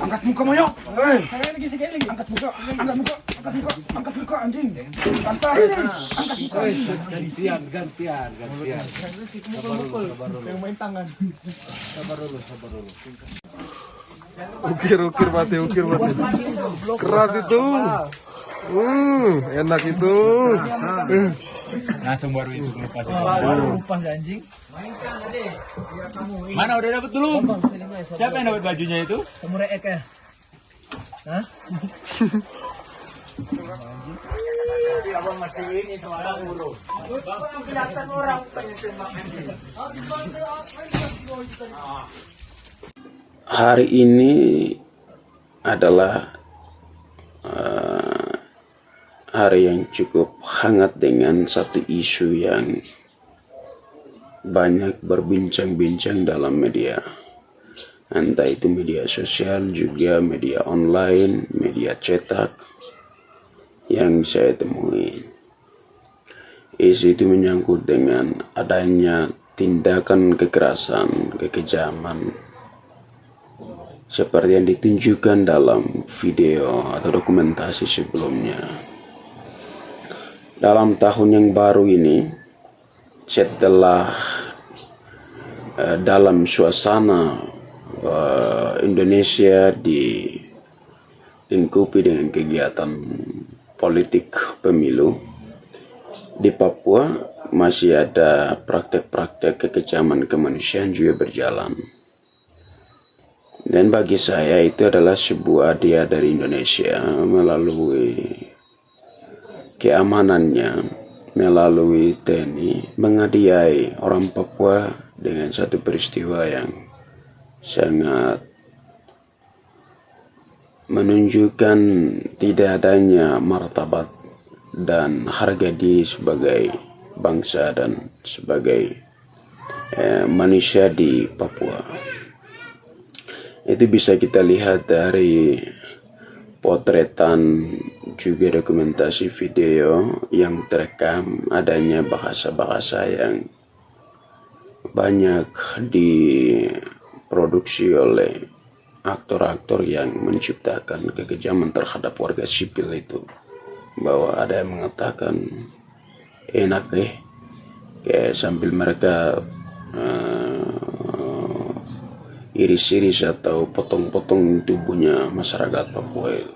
Angkat muka Moyo. Sekali lagi. Angkat muka, angkat muka anjing. Bangsa. Angkat muka. Gantian. Yang main tangan. Sabar dulu. Ukir mati. Keras itu. Enak itu. Langsung baru itu lepas. Lupa anjing. Mana udah dapat dulu? Siapa yang dapat bajunya itu? Samurai X ya. Hah? Hari ini adalah hari yang cukup hangat dengan satu isu yang banyak berbincang-bincang dalam media, entah itu media sosial juga media online, media cetak yang saya temui. Isu itu menyangkut dengan adanya tindakan kekerasan, kekejaman seperti yang ditunjukkan dalam video atau dokumentasi sebelumnya. Dalam tahun yang baru ini, setelah dalam suasana Indonesia dilingkupi dengan kegiatan politik pemilu, di Papua masih ada praktek-praktek kekejaman kemanusiaan juga berjalan. Dan bagi saya itu adalah sebuah hadiah dari Indonesia melalui keamanannya, melalui TNI, menghadiahi orang Papua dengan satu peristiwa yang sangat menunjukkan tidak adanya martabat dan harga diri sebagai bangsa dan sebagai manusia di Papua. Itu bisa kita lihat dari potretan juga dokumentasi video yang terekam adanya bahasa-bahasa yang banyak diproduksi oleh aktor-aktor yang menciptakan kekejaman terhadap warga sipil itu. Bahwa ada yang mengatakan enak kayak sambil mereka iris-iris atau potong-potong tubuhnya masyarakat Papua itu.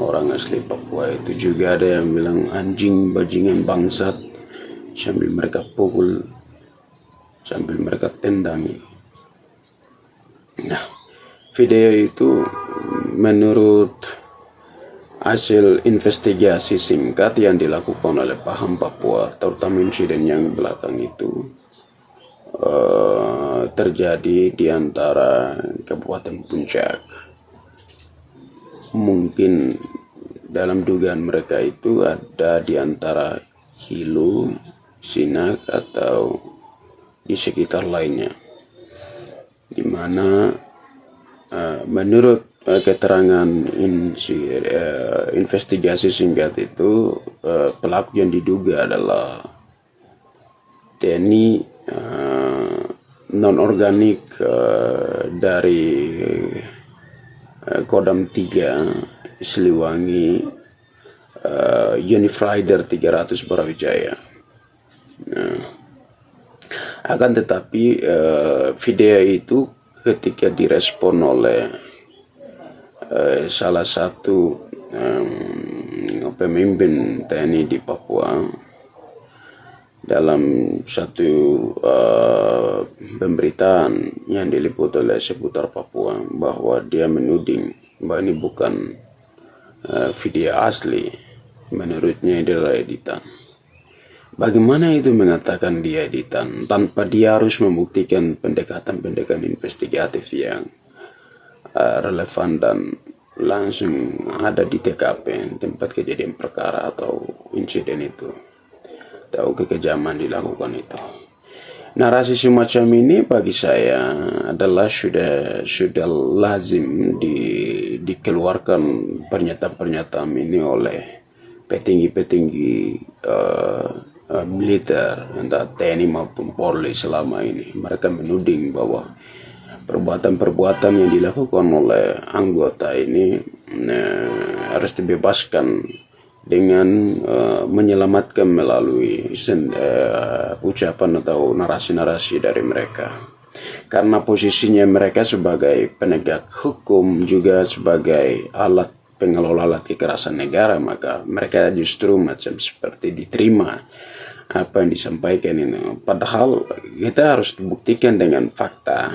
Orang asli Papua itu juga ada yang bilang anjing bajingan bangsat sambil mereka pukul, sambil mereka tendang. Nah, video itu menurut hasil investigasi singkat yang dilakukan oleh Paham Papua, terutama insiden yang belakang itu terjadi di antara Kabupaten Puncak. Mungkin dalam dugaan mereka itu ada di antara Hilo, Sinak atau di sekitar lainnya, di mana menurut keterangan investigasi singkat itu pelaku yang diduga adalah TNI non-organik dari Kodam 3 Siliwangi, Unifrider 300 Brawijaya. Nah, akan tetapi video itu ketika direspon oleh salah satu pemimpin TNI di Papua dalam satu pemberitaan yang diliput oleh seputar Papua, bahwa dia menuding bahwa ini bukan video asli, menurutnya ini adalah editan. Bagaimana itu mengatakan dia editan tanpa dia harus membuktikan pendekatan-pendekatan investigatif yang relevan dan langsung ada di TKP tempat kejadian perkara atau insiden itu, tahu kekejaman dilakukan itu. Narasi semacam ini bagi saya adalah sudah lazim dikeluarkan pernyataan-pernyataan ini oleh petinggi-petinggi militer, entah TNI maupun Polri selama ini. Mereka menuding bahwa perbuatan-perbuatan yang dilakukan oleh anggota ini harus dibebaskan dengan menyelamatkan melalui ucapan atau narasi-narasi dari mereka. Karena posisinya mereka sebagai penegak hukum juga sebagai alat pengelola alat kekerasan negara, maka mereka justru macam seperti diterima apa yang disampaikan ini. Padahal kita harus dibuktikan dengan fakta,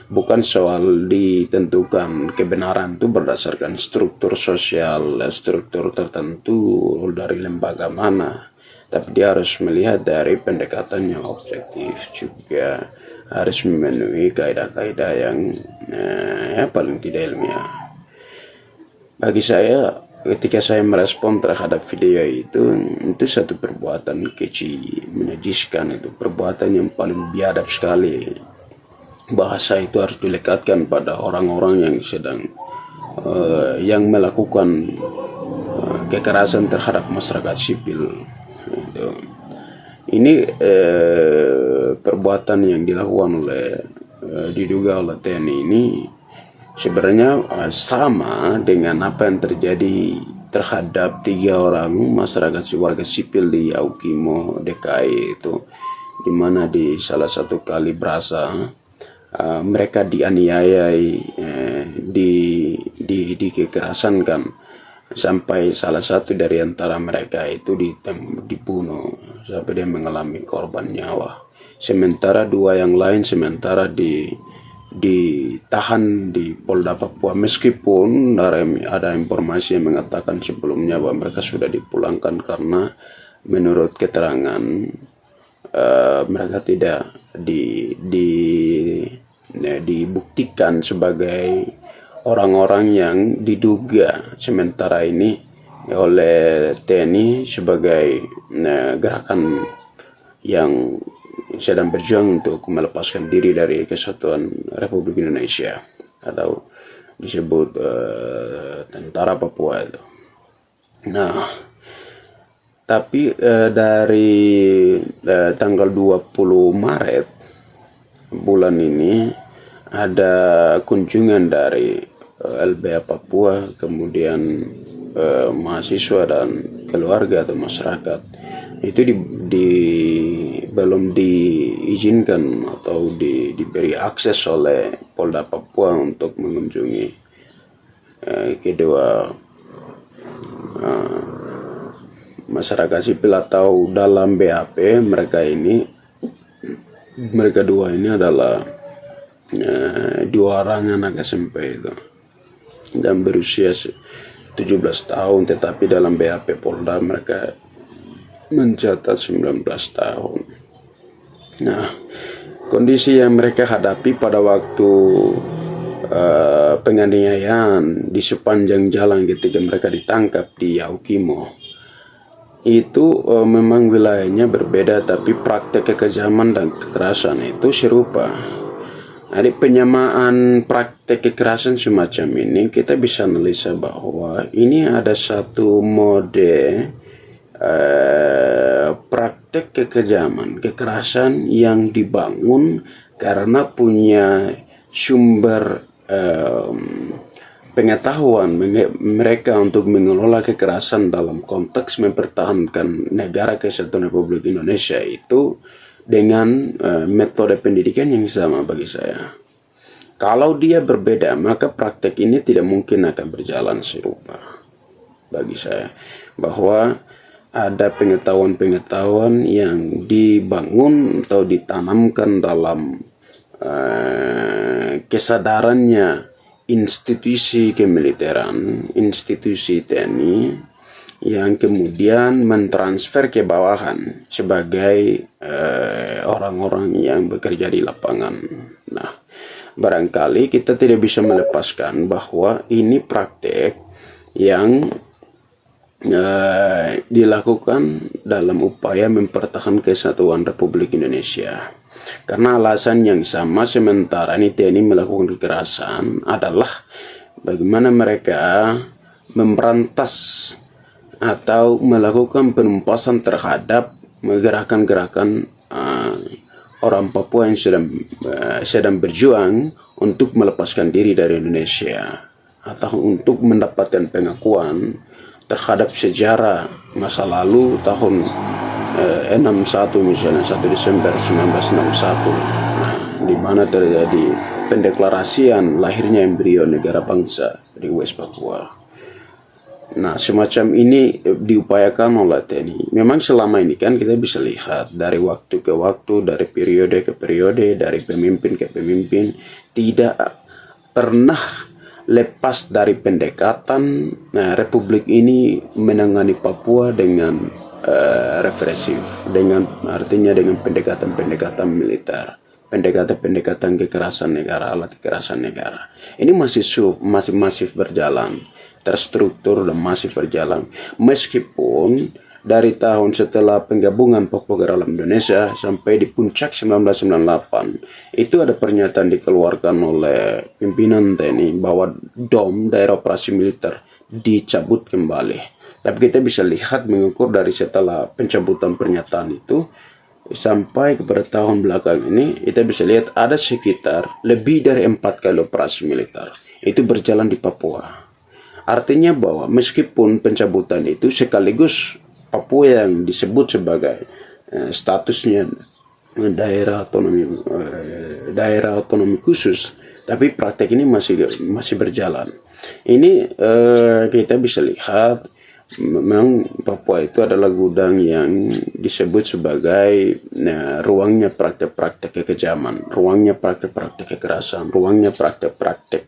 bukan soal ditentukan kebenaran itu berdasarkan struktur sosial, struktur tertentu dari lembaga mana, tapi dia harus melihat dari pendekatan yang objektif, juga harus memenuhi kaidah-kaidah yang paling tidak ilmiah. Bagi saya, ketika saya merespon terhadap video itu satu perbuatan keji, menajiskan, itu perbuatan yang paling biadab sekali. Bahasa itu harus dilekatkan pada orang-orang yang sedang yang melakukan kekerasan terhadap masyarakat sipil. Ini perbuatan yang dilakukan oleh diduga oleh TNI ini sebenarnya sama dengan apa yang terjadi terhadap 3 orang masyarakat warga sipil di Yaukimo, DKI itu, di mana di salah satu kali berasa mereka dianiayai, dikekerasan kan, sampai salah satu dari antara mereka itu dibunuh sampai dia mengalami korban nyawa. Sementara 2 yang lain ditahan di Polda Papua, meskipun ada informasi yang mengatakan sebelumnya bahwa mereka sudah dipulangkan karena menurut keterangan mereka tidak dibuktikan sebagai orang-orang yang diduga sementara ini oleh TNI sebagai gerakan yang sedang berjuang untuk melepaskan diri dari kesatuan Republik Indonesia atau disebut tentara Papua itu. Nah, tapi dari tanggal 20 Maret bulan ini ada kunjungan dari LBH Papua, kemudian mahasiswa dan keluarga atau masyarakat itu belum diizinkan atau diberi akses oleh Polda Papua untuk mengunjungi kedua masyarakat sipil atau dalam BAP mereka dua ini adalah 2 orang anak SMP itu dan berusia 17 tahun, tetapi dalam BAP Polda mereka mencatat 19 tahun. Nah, kondisi yang mereka hadapi pada waktu penganiayaan di sepanjang jalan ketika mereka ditangkap di Yaukimo itu memang wilayahnya berbeda, tapi praktek kekejaman dan kekerasan itu serupa. Jadi penyamaan praktek kekerasan semacam ini kita bisa analisa bahwa ini ada satu mode praktek kekejaman, kekerasan yang dibangun karena punya sumber pengetahuan mereka untuk mengelola kekerasan dalam konteks mempertahankan negara kesatuan Republik Indonesia itu dengan metode pendidikan yang sama. Bagi saya, kalau dia berbeda maka praktek ini tidak mungkin akan berjalan serupa. Bagi saya, bahwa ada pengetahuan-pengetahuan yang dibangun atau ditanamkan dalam kesadarannya institusi kemiliteran, institusi TNI, yang kemudian mentransfer ke bawahan sebagai orang-orang yang bekerja di lapangan. Nah, barangkali kita tidak bisa melepaskan bahwa ini praktek yang dilakukan dalam upaya mempertahankan kesatuan Republik Indonesia. Karena alasan yang sama, sementara ini TNI melakukan kekerasan adalah bagaimana mereka memberantas atau melakukan penumpasan terhadap gerakan-gerakan orang Papua yang sedang berjuang untuk melepaskan diri dari Indonesia atau untuk mendapatkan pengakuan terhadap sejarah masa lalu tahun 61 misalnya 1 Desember 1961, nah, di mana terjadi pendeklarasian lahirnya embrio negara bangsa di West Papua. Nah, semacam ini diupayakan oleh TNI. Memang selama ini kan kita bisa lihat dari waktu ke waktu, dari periode ke periode, dari pemimpin ke pemimpin, tidak pernah lepas dari pendekatan Republik ini menangani Papua dengan represif, artinya dengan pendekatan militer, pendekatan kekerasan negara, alat kekerasan negara. Ini masih berjalan, terstruktur dan masih berjalan. Meskipun dari tahun setelah penggabungan Papua ke dalam Indonesia sampai di puncak 1998 itu ada pernyataan dikeluarkan oleh pimpinan TNI bahwa DOM, daerah operasi militer, dicabut kembali. Tapi kita bisa lihat mengukur dari setelah pencabutan pernyataan itu sampai kepada tahun belakang ini, kita bisa lihat ada sekitar lebih dari 4 kali operasi militer itu berjalan di Papua. Artinya bahwa meskipun pencabutan itu sekaligus Papua yang disebut sebagai statusnya daerah otonomi khusus, tapi praktek ini masih berjalan. Ini kita bisa lihat memang Papua itu adalah gudang yang disebut sebagai ruangnya praktek-praktek kekejaman, ruangnya praktek-praktek kekerasan, ruangnya praktek-praktek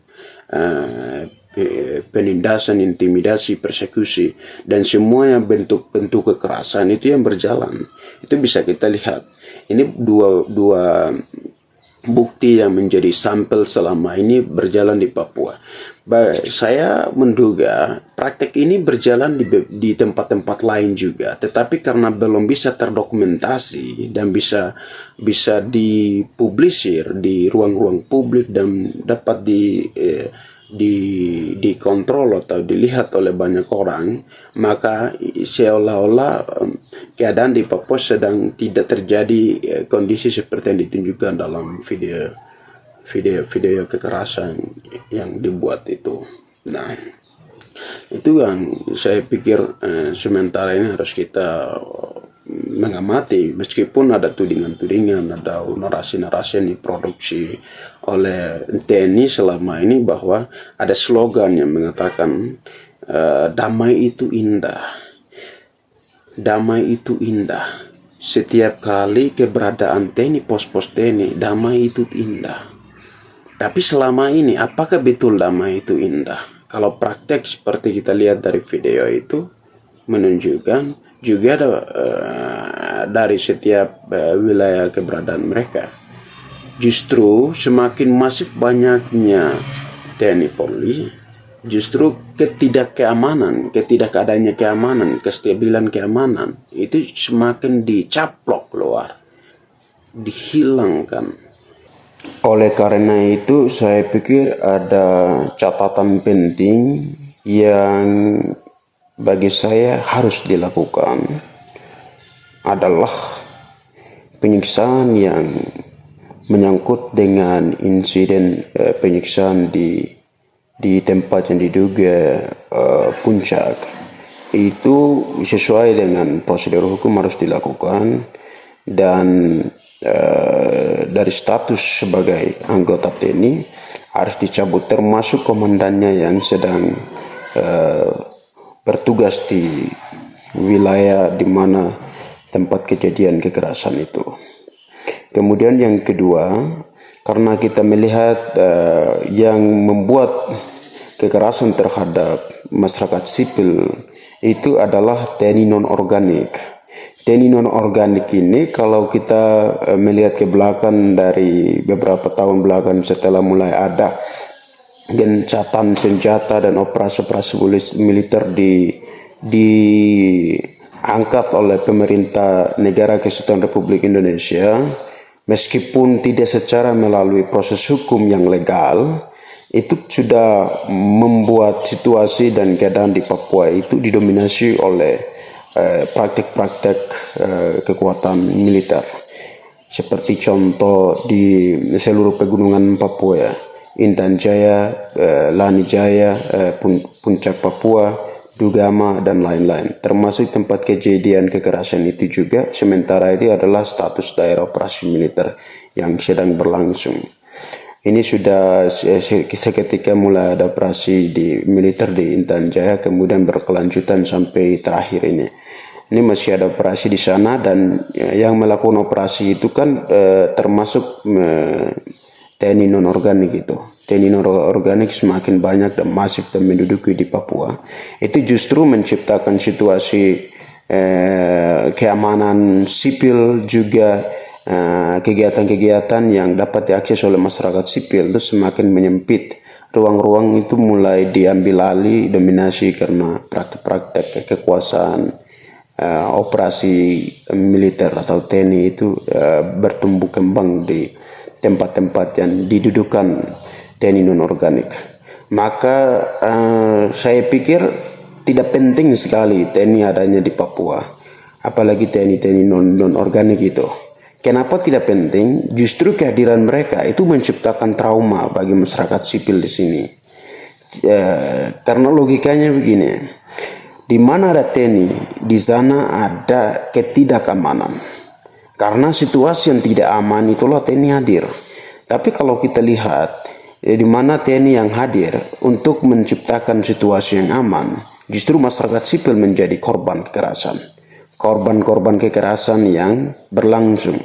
penindasan, intimidasi, persekusi, dan semuanya bentuk-bentuk kekerasan itu yang berjalan. Itu bisa kita lihat. Ini dua bukti yang menjadi sampel selama ini berjalan di Papua. Saya menduga praktek ini berjalan di tempat-tempat lain juga, tetapi karena belum bisa terdokumentasi dan bisa dipublisir di ruang-ruang publik dan dapat dikontrol atau dilihat oleh banyak orang, maka seolah-olah keadaan di Papua sedang tidak terjadi kondisi seperti yang ditunjukkan dalam video kekerasan yang dibuat itu. Nah, itu yang saya pikir sementara ini harus kita mengamati, meskipun ada tudingan-tudingan, ada narasi-narasi yang diproduksi oleh TNI selama ini bahwa ada slogan yang mengatakan damai itu indah, damai itu indah. Setiap kali keberadaan TNI, pos-pos TNI, damai itu indah. Tapi selama ini apakah betul damai itu indah? Kalau praktek seperti kita lihat dari video itu menunjukkan juga ada dari setiap wilayah keberadaan mereka. Justru semakin masif banyaknya TNI Polri, justru ketidakadanya keamanan, kestabilan keamanan itu semakin dicaplok keluar, dihilangkan. Oleh karena itu saya pikir ada catatan penting yang bagi saya harus dilakukan adalah penyiksaan yang menyangkut dengan insiden penyiksaan di tempat yang diduga puncak. Itu sesuai dengan prosedur hukum harus dilakukan, dan dari status sebagai anggota TNI harus dicabut, termasuk komandannya yang sedang bertugas di wilayah di mana tempat kejadian kekerasan itu. Kemudian yang kedua, karena kita melihat yang membuat kekerasan terhadap masyarakat sipil itu adalah TNI non-organik. TNI non-organik ini kalau kita melihat ke belakang dari beberapa tahun belakang setelah mulai ada gencatan senjata dan operasi-operasi militer diangkat oleh pemerintah Negara Kesatuan Republik Indonesia, meskipun tidak secara melalui proses hukum yang legal, itu sudah membuat situasi dan keadaan di Papua itu didominasi oleh praktik-praktik kekuatan militer. seperti contoh di seluruh pegunungan Papua ya, Intan Jaya, Lani Jaya, Puncak Papua, Dugama, dan lain-lain, termasuk tempat kejadian kekerasan itu juga. Sementara itu adalah status daerah operasi militer yang sedang berlangsung. Ini sudah seketika mulai ada operasi di militer di Intan Jaya, kemudian berkelanjutan sampai terakhir ini. Ini masih ada operasi di sana, dan yang melakukan operasi itu kan termasuk TNI non-organik gitu. TNI non-organik semakin banyak dan masif dan menduduki di Papua. Itu justru menciptakan situasi keamanan sipil, juga kegiatan-kegiatan yang dapat diakses oleh masyarakat sipil itu semakin menyempit. Ruang-ruang itu mulai diambil alih, dominasi karena praktek-praktek kekuasaan. Operasi militer atau TNI itu bertumbuh kembang di tempat-tempat yang didudukan TNI non-organik. Maka saya pikir tidak penting sekali TNI adanya di Papua, apalagi TNI non-organik itu. Kenapa tidak penting? Justru kehadiran mereka itu menciptakan trauma bagi masyarakat sipil di sini. Karena logikanya begini, di mana ada TNI, di sana ada ketidakamanan. Karena situasi yang tidak aman itulah TNI hadir. Tapi kalau kita lihat, di mana TNI yang hadir untuk menciptakan situasi yang aman, justru masyarakat sipil menjadi korban kekerasan. Korban-korban kekerasan yang berlangsung.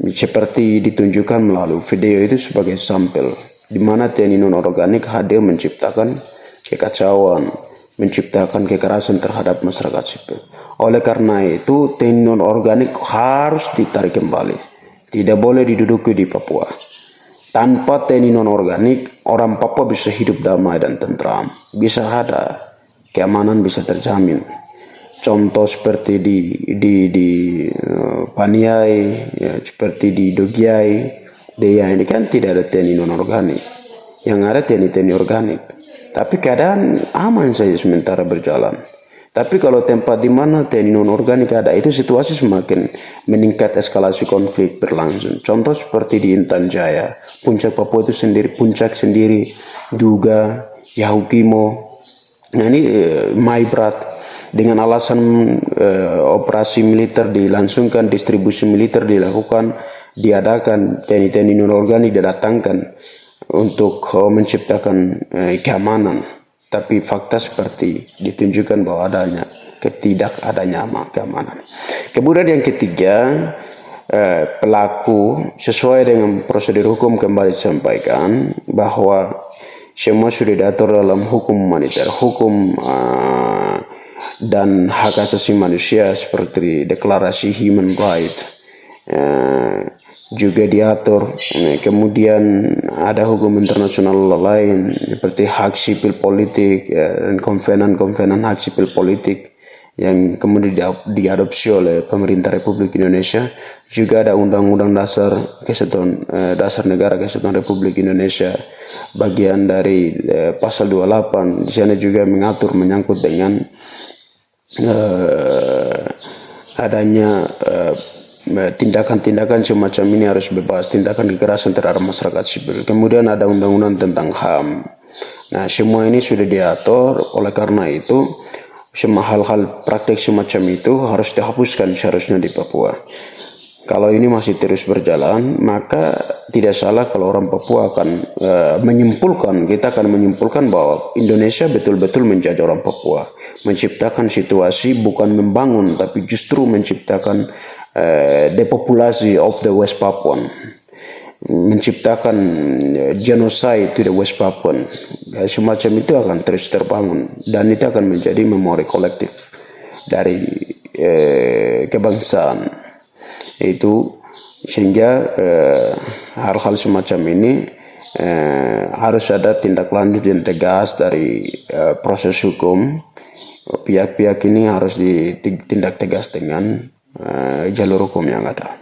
Seperti ditunjukkan melalui video itu sebagai sampel, di mana TNI non-organik hadir menciptakan kekacauan, menciptakan kekerasan terhadap masyarakat sipil. Oleh karena itu, TNI non-organik harus ditarik kembali. Tidak boleh diduduki di Papua. Tanpa TNI non-organik, orang Papua bisa hidup damai dan tentram. Bisa ada keamanan, bisa terjamin. Contoh seperti di Paniai, ya, seperti di Dogiai, Deya ini kan tidak ada TNI non-organik. Yang ada TNI organik. Tapi keadaan aman saja sementara berjalan. Tapi kalau tempat di mana TNI non-organik ada, itu situasi semakin meningkat, eskalasi konflik berlangsung. Contoh seperti di Intan Jaya, Puncak Papua itu sendiri, Puncak sendiri, Duga, Yahukimo. Nah ini Maibrat, dengan alasan operasi militer dilangsungkan, distribusi militer dilakukan, diadakan, TNI non-organik didatangkan untuk menciptakan keamanan. Tapi fakta seperti ditunjukkan bahwa ketidakadanya keamanan. Kemudian yang ketiga, pelaku sesuai dengan prosedur hukum kembali disampaikan bahwa semua sudah diatur dalam hukum humaniter, hukum dan hak asasi manusia seperti deklarasi human right juga diatur. Kemudian ada hukum internasional lain seperti hak sipil politik dan konvenan hak sipil politik yang kemudian diadopsi oleh pemerintah Republik Indonesia. Juga ada Undang-Undang Dasar Negara Kesatuan Republik Indonesia bagian dari pasal 28. Di sana juga mengatur menyangkut dengan adanya tindakan-tindakan semacam ini harus bebas, tindakan kekerasan terhadap masyarakat sipil. Kemudian ada undang-undang tentang HAM. Nah, semua ini sudah diatur. Oleh karena itu, semua hal-hal praktek semacam itu harus dihapuskan seharusnya di Papua. Kalau ini masih terus berjalan, maka tidak salah kalau orang Papua akan kita akan menyimpulkan bahwa Indonesia betul-betul menjajah orang Papua, menciptakan situasi bukan membangun, tapi justru menciptakan depopulasi of the West Papuan, menciptakan genocide to the West Papuan. Semacam itu akan terus terbangun, dan itu akan menjadi memori kolektif dari kebangsaan. Itu sehingga hal-hal semacam ini harus ada tindak lanjut yang tegas dari proses hukum. Pihak-pihak ini harus ditindak tegas dengan jalur hukum yang ada.